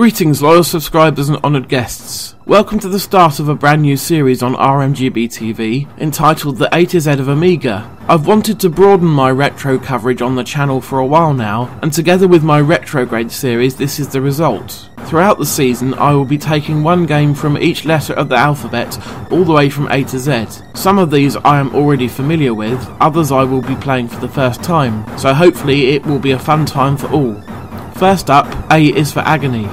Greetings loyal subscribers and honoured guests. Welcome to the start of a brand new series on RMGB TV entitled The A to Z of Amiga. I've wanted to broaden my retro coverage on the channel for a while now, and together with my retrograde series this is the result. Throughout the season I will be taking one game from each letter of the alphabet all the way from A to Z. Some of these I am already familiar with, others I will be playing for the first time, so hopefully it will be a fun time for all. First up, A is for Agony.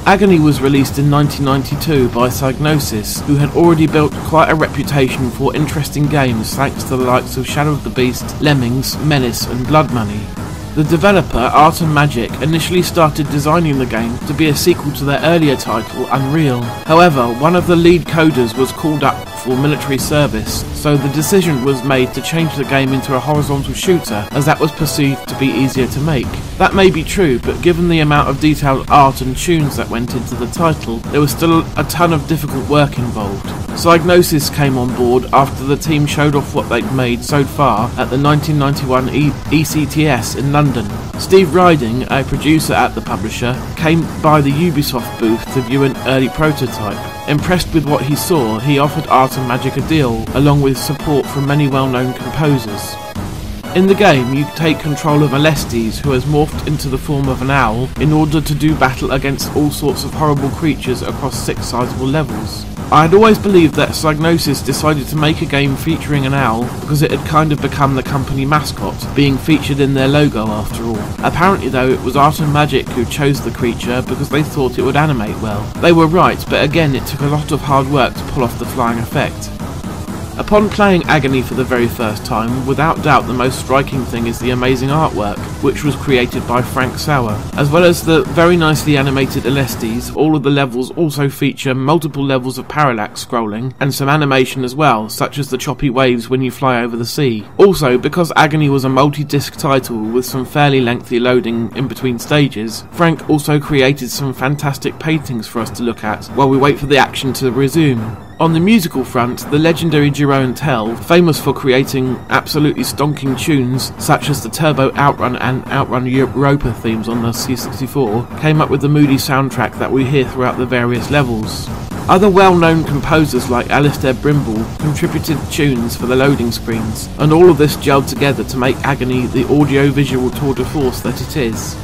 Agony was released in 1992 by Psygnosis, who had already built quite a reputation for interesting games thanks to the likes of Shadow of the Beast, Lemmings, Menace and Blood Money. The developer, RMGB, initially started designing the game to be a sequel to their earlier title, Unreal. However, one of the lead coders was called up for military service, so the decision was made to change the game into a horizontal shooter, as that was perceived to be easier to make. That may be true, but given the amount of detailed art and tunes that went into the title, there was still a ton of difficult work involved. Psygnosis came on board after the team showed off what they'd made so far at the 1991 ECTS in London. Steve Riding, a producer at the publisher, came by the Ubisoft booth to view an early prototype. Impressed with what he saw, he offered RMGB a deal, along with support from many well-known composers. In the game, you take control of Alestes, who has morphed into the form of an owl, in order to do battle against all sorts of horrible creatures across 6 sizable levels. I had always believed that Psygnosis decided to make a game featuring an owl because it had kind of become the company mascot, being featured in their logo after all. Apparently though, it was RMGB who chose the creature because they thought it would animate well. They were right, but again it took a lot of hard work to pull off the flying effect. Upon playing Agony for the very first time, without doubt the most striking thing is the amazing artwork, which was created by Frank Sauer. As well as the very nicely animated Alestes, all of the levels also feature multiple levels of parallax scrolling, and some animation as well, such as the choppy waves when you fly over the sea. Also, because Agony was a multi-disc title with some fairly lengthy loading in between stages, Frank also created some fantastic paintings for us to look at while we wait for the action to resume. On the musical front, the legendary Jerome Tell, famous for creating absolutely stonking tunes such as the Turbo Outrun and Outrun Europa themes on the C64, came up with the moody soundtrack that we hear throughout the various levels. Other well-known composers like Alistair Brimble contributed tunes for the loading screens, and all of this gelled together to make Agony the audio-visual tour de force that it is.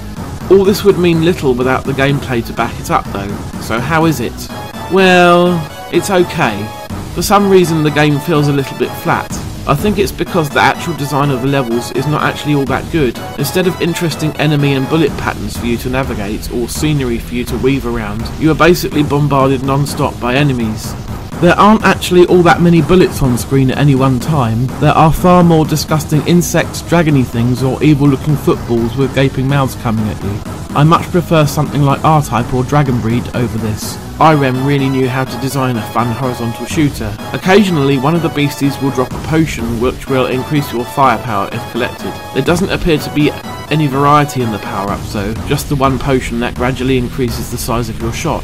All this would mean little without the gameplay to back it up though, so how is it? Well, it's okay. For some reason the game feels a little bit flat. I think it's because the actual design of the levels is not actually all that good. Instead of interesting enemy and bullet patterns for you to navigate, or scenery for you to weave around, you are basically bombarded non-stop by enemies. There aren't actually all that many bullets on screen at any one time. There are far more disgusting insects, dragony things, or evil-looking footballs with gaping mouths coming at you. I much prefer something like R-Type or Dragon Breed over this. IREM really knew how to design a fun horizontal shooter. Occasionally one of the beasties will drop a potion which will increase your firepower if collected. There doesn't appear to be any variety in the power-ups though, just the one potion that gradually increases the size of your shot.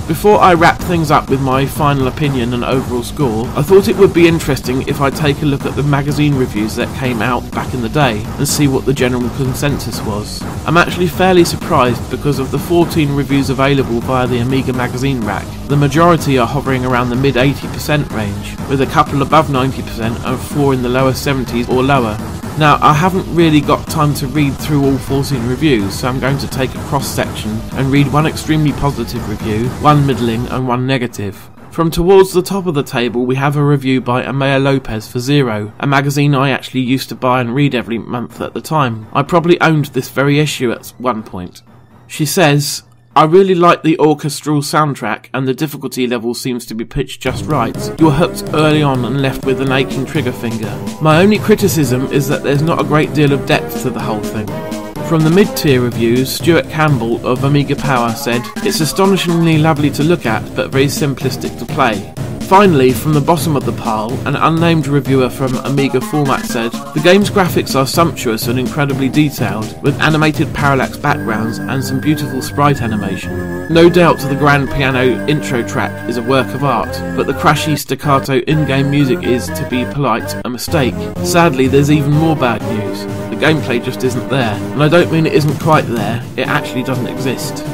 Before I wrap things up with my final opinion and overall score, I thought it would be interesting if I take a look at the magazine reviews that came out back in the day and see what the general consensus was. I'm actually fairly surprised because of the 14 reviews available via the Amiga magazine rack. The majority are hovering around the mid 80% range, with a couple above 90% and 4 in the lower 70s or lower. Now, I haven't really got time to read through all 14 reviews, so I'm going to take a cross-section and read one extremely positive review, one middling and one negative. From towards the top of the table we have a review by Amaya Lopez for Zero, a magazine I actually used to buy and read every month at the time. I probably owned this very issue at one point. She says, I really like the orchestral soundtrack and the difficulty level seems to be pitched just right. You're hooked early on and left with an aching trigger finger. My only criticism is that there's not a great deal of depth to the whole thing. From the mid-tier reviews, Stuart Campbell of Amiga Power said, it's astonishingly lovely to look at but very simplistic to play. Finally, from the bottom of the pile, an unnamed reviewer from Amiga Format said, the game's graphics are sumptuous and incredibly detailed, with animated parallax backgrounds and some beautiful sprite animation. No doubt the grand piano intro track is a work of art, but the crashy staccato in-game music is, to be polite, a mistake. Sadly, there's even more bad news. The gameplay just isn't there, and I don't mean it isn't quite there, it actually doesn't exist.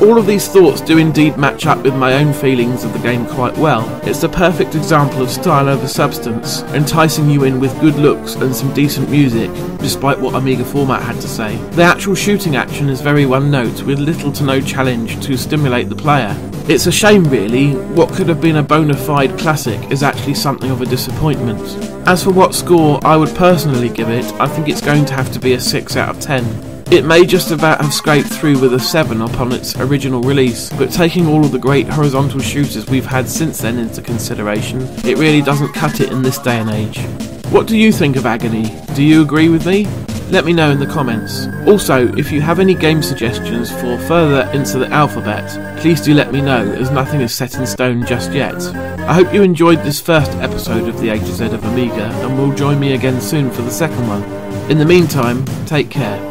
All of these thoughts do indeed match up with my own feelings of the game quite well. It's the perfect example of style over substance, enticing you in with good looks and some decent music, despite what Amiga format had to say. The actual shooting action is very one note, with little to no challenge to stimulate the player. It's a shame really, what could have been a bona fide classic is actually something of a disappointment. As for what score I would personally give it, I think it's going to have to be a 6 out of 10. It may just about have scraped through with a 7 upon its original release, but taking all of the great horizontal shooters we've had since then into consideration, it really doesn't cut it in this day and age. What do you think of Agony? Do you agree with me? Let me know in the comments. Also, if you have any game suggestions for further into the alphabet, please do let me know, as nothing is set in stone just yet. I hope you enjoyed this first episode of the A to Z of Amiga, and will join me again soon for the second one. In the meantime, take care.